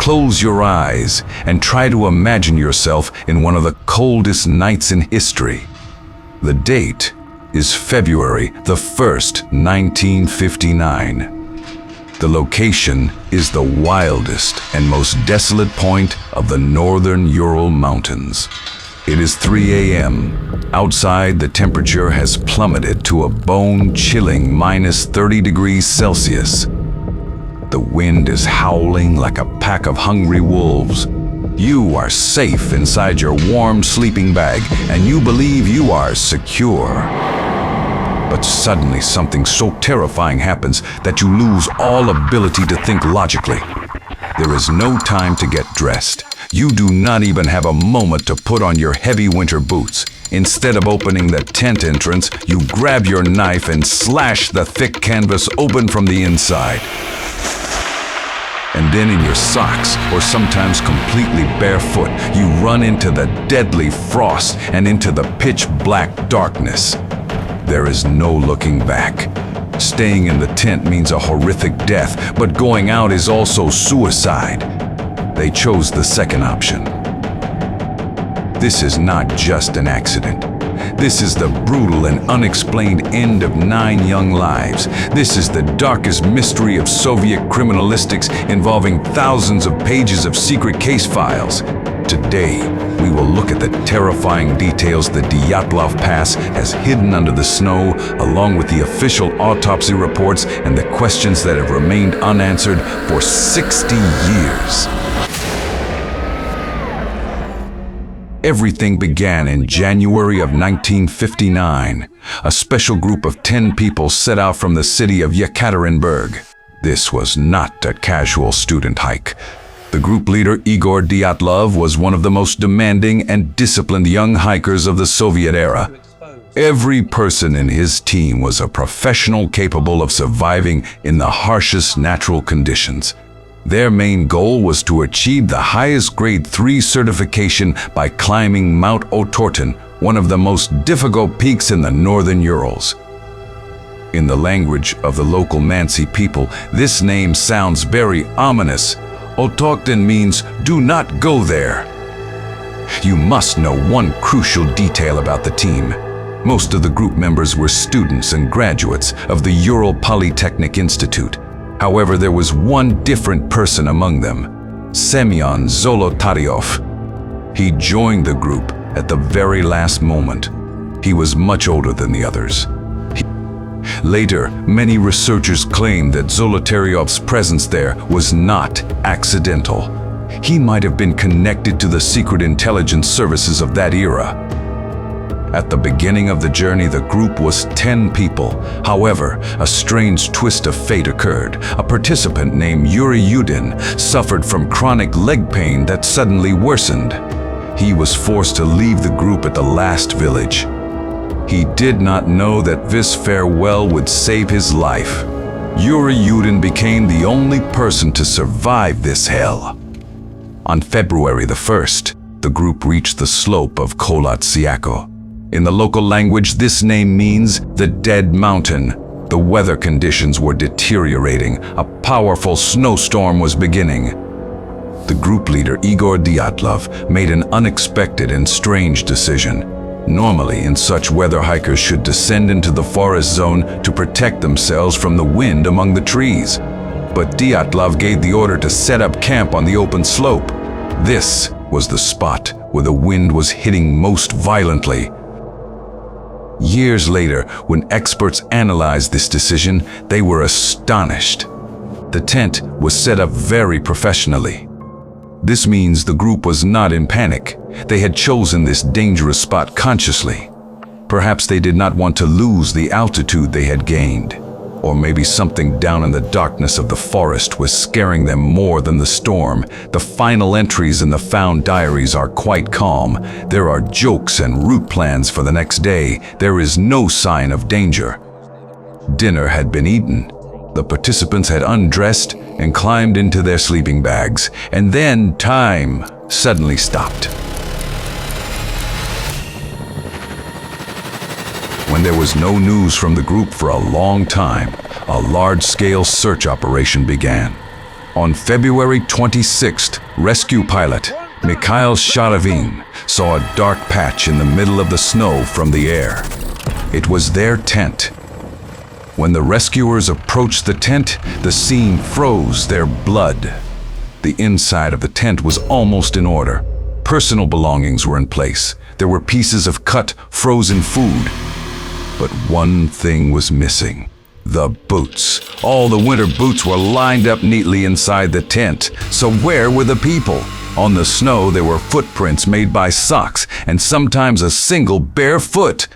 close your eyes and try to imagine yourself in one of the coldest nights in history. The date is February the 1st, 1959. The location is the wildest and most desolate point of the Northern Ural Mountains. It is 3 a.m. Outside, the temperature has plummeted to a bone-chilling -30 degrees Celsius. The wind is howling like a pack of hungry wolves. You are safe inside your warm sleeping bag, and you believe you are secure. But suddenly something so terrifying happens that you lose all ability to think logically. There is no time to get dressed. You do not even have a moment to put on your heavy winter boots. Instead of opening the tent entrance, you grab your knife and slash the thick canvas open from the inside. And then in your socks, or sometimes completely barefoot, you run into the deadly frost and into the pitch-black darkness. There is no looking back. Staying in the tent means a horrific death, but going out is also suicide. They chose the second option. This is not just an accident. This is the brutal and unexplained end of 9 young lives. This is the darkest mystery of Soviet criminalistics involving thousands of pages of secret case files. Today, we will look at the terrifying details the Dyatlov Pass has hidden under the snow, along with the official autopsy reports and the questions that have remained unanswered for 60 years. Everything began in January of 1959. A special group of 10 people set out from the city of Yekaterinburg. This was not a casual student hike. The group leader, Igor Dyatlov, was one of the most demanding and disciplined young hikers of the Soviet era. Every person in his team was a professional capable of surviving in the harshest natural conditions. Their main goal was to achieve the highest grade 3 certification by climbing Mount Otorten, one of the most difficult peaks in the Northern Urals. In the language of the local Mansi people, this name sounds very ominous. Otorten means, "Do not go there." You must know one crucial detail about the team. Most of the group members were students and graduates of the Ural Polytechnic Institute. However, there was one different person among them, Semyon Zolotaryov. He joined the group at the very last moment. He was much older than the others. Later, many researchers claimed that Zolotaryov's presence there was not accidental. He might have been connected to the secret intelligence services of that era. At the beginning of the journey, the group was 10 people. However, a strange twist of fate occurred. A participant named Yuri Yudin suffered from chronic leg pain that suddenly worsened. He was forced to leave the group at the last village. He did not know that this farewell would save his life. Yuri Yudin became the only person to survive this hell. On February the 1st, the group reached the slope of Kolatsiako. In the local language, this name means the Dead Mountain. The weather conditions were deteriorating. A powerful snowstorm was beginning. The group leader, Igor Dyatlov, made an unexpected and strange decision. Normally, in such weather, hikers should descend into the forest zone to protect themselves from the wind among the trees. But Dyatlov gave the order to set up camp on the open slope. This was the spot where the wind was hitting most violently. Years later, when experts analyzed this decision, they were astonished. The tent was set up very professionally. This means the group was not in panic. They had chosen this dangerous spot consciously. Perhaps they did not want to lose the altitude they had gained. Or maybe something down in the darkness of the forest was scaring them more than the storm. The final entries in the found diaries are quite calm. There are jokes and route plans for the next day. There is no sign of danger. Dinner had been eaten. The participants had undressed and climbed into their sleeping bags. And then time suddenly stopped. When there was no news from the group for a long time, a large-scale search operation began. On February 26th, rescue pilot Mikhail Ravine saw a dark patch in the middle of the snow from the air. It was their tent. When the rescuers approached the tent, the scene froze their blood. The inside of the tent was almost in order. Personal belongings were in place. There were pieces of cut, frozen food. But one thing was missing. The boots. All the winter boots were lined up neatly inside the tent. So where were the people? On the snow, there were footprints made by socks and sometimes a single bare foot.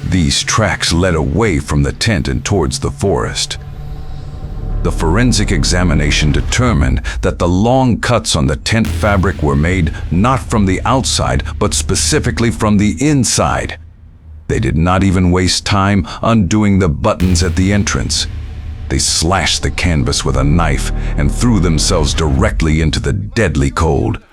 These tracks led away from the tent and towards the forest. The forensic examination determined that the long cuts on the tent fabric were made not from the outside, but specifically from the inside. They did not even waste time undoing the buttons at the entrance. They slashed the canvas with a knife and threw themselves directly into the deadly cold.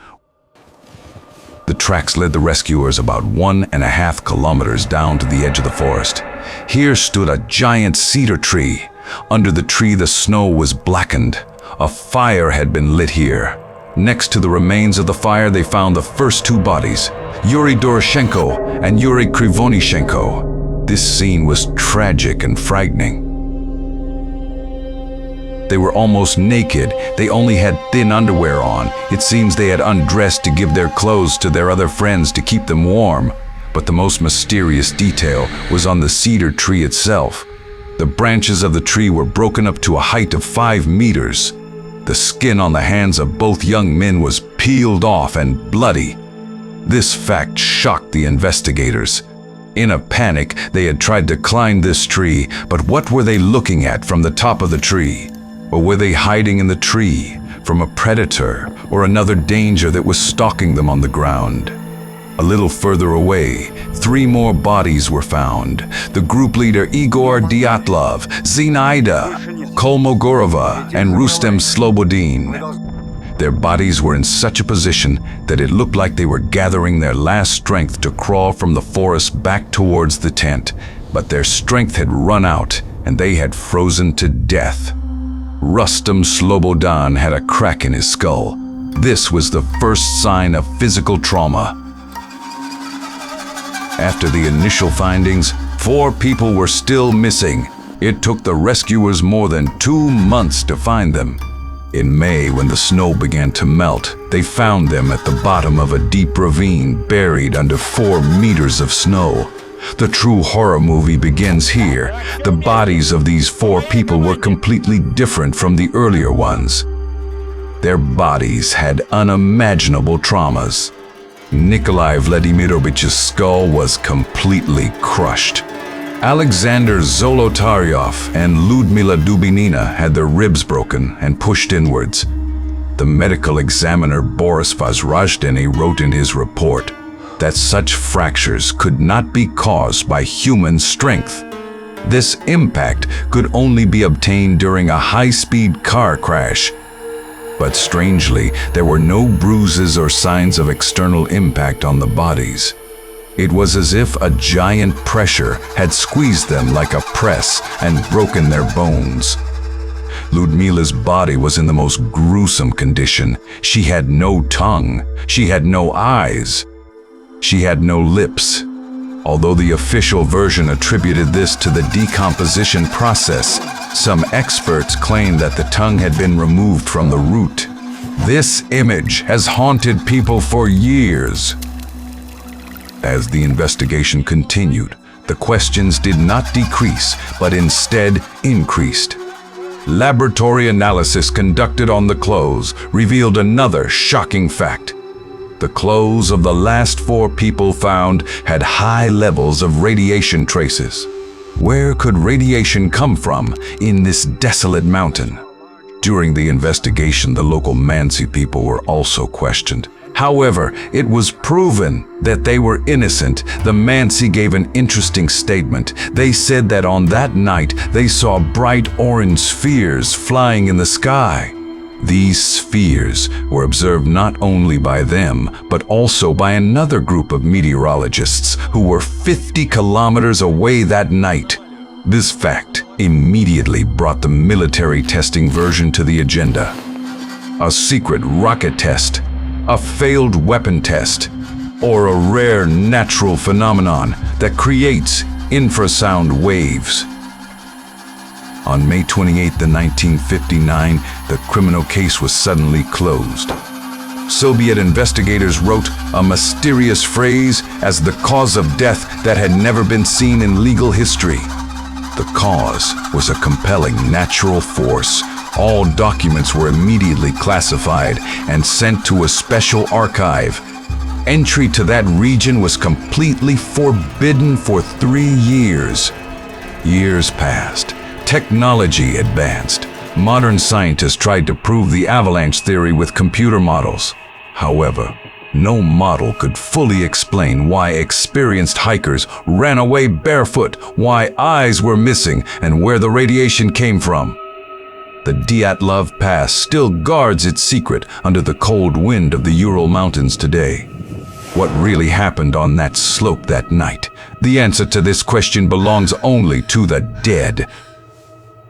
The tracks led the rescuers about 1.5 kilometers down to the edge of the forest. Here stood a giant cedar tree. Under the tree, the snow was blackened. A fire had been lit here. Next to the remains of the fire, they found the first 2 bodies, Yuri Doroshenko and Yuri Krivonishenko. This scene was tragic and frightening. They were almost naked. They only had thin underwear on. It seems they had undressed to give their clothes to their other friends to keep them warm. But the most mysterious detail was on the cedar tree itself. The branches of the tree were broken up to a height of 5 meters. The skin on the hands of both young men was peeled off and bloody. This fact shocked the investigators. In a panic, they had tried to climb this tree, but what were they looking at from the top of the tree? Or were they hiding in the tree from a predator or another danger that was stalking them on the ground? A little further away, 3 more bodies were found. The group leader Igor Dyatlov, Zinaida, Kolmogorova, and Rustem Slobodin. Their bodies were in such a position that it looked like they were gathering their last strength to crawl from the forest back towards the tent. But their strength had run out, and they had frozen to death. Rustem Slobodin had a crack in his skull. This was the first sign of physical trauma. After the initial findings, 4 people were still missing. It took the rescuers more than 2 months to find them. In May, when the snow began to melt, they found them at the bottom of a deep ravine buried under 4 meters of snow. The true horror movie begins here. The bodies of these 4 people were completely different from the earlier ones. Their bodies had unimaginable traumas. Nikolai Vladimirovich's skull was completely crushed. Alexander Zolotaryov and Ludmila Dubinina had their ribs broken and pushed inwards. The medical examiner Boris Vazrajteny wrote in his report that such fractures could not be caused by human strength. This impact could only be obtained during a high-speed car crash. But strangely, there were no bruises or signs of external impact on the bodies. It was as if a giant pressure had squeezed them like a press and broken their bones. Ludmila's body was in the most gruesome condition. She had no tongue. She had no eyes. She had no lips. Although the official version attributed this to the decomposition process, some experts claim that the tongue had been removed from the root. This image has haunted people for years. As the investigation continued, the questions did not decrease, but instead increased. Laboratory analysis conducted on the clothes revealed another shocking fact. The clothes of the last 4 people found had high levels of radiation traces. Where could radiation come from in this desolate mountain? During the investigation, the local Mansi people were also questioned. However, it was proven that they were innocent. The Mansi gave an interesting statement. They said that on that night, they saw bright orange spheres flying in the sky. These spheres were observed not only by them, but also by another group of meteorologists who were 50 kilometers away that night. This fact immediately brought the military testing version to the agenda. A secret rocket test, a failed weapon test, or a rare natural phenomenon that creates infrasound waves. On May 28, 1959, the criminal case was suddenly closed. Soviet investigators wrote a mysterious phrase as the cause of death that had never been seen in legal history. The cause was a compelling natural force. All documents were immediately classified and sent to a special archive. Entry to that region was completely forbidden for 3 years. Years passed. Technology advanced. Modern scientists tried to prove the avalanche theory with computer models. However, no model could fully explain why experienced hikers ran away barefoot, why eyes were missing, and where the radiation came from. The Dyatlov Pass still guards its secret under the cold wind of the Ural Mountains today. What really happened on that slope that night? The answer to this question belongs only to the dead.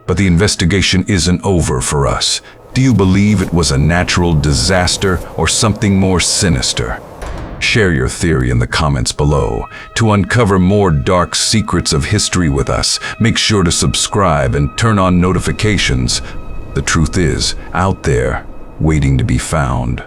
But the investigation isn't over for us. Do you believe it was a natural disaster or something more sinister? Share your theory in the comments below. To uncover more dark secrets of history with us, make sure to subscribe and turn on notifications. The truth is out there, waiting to be found.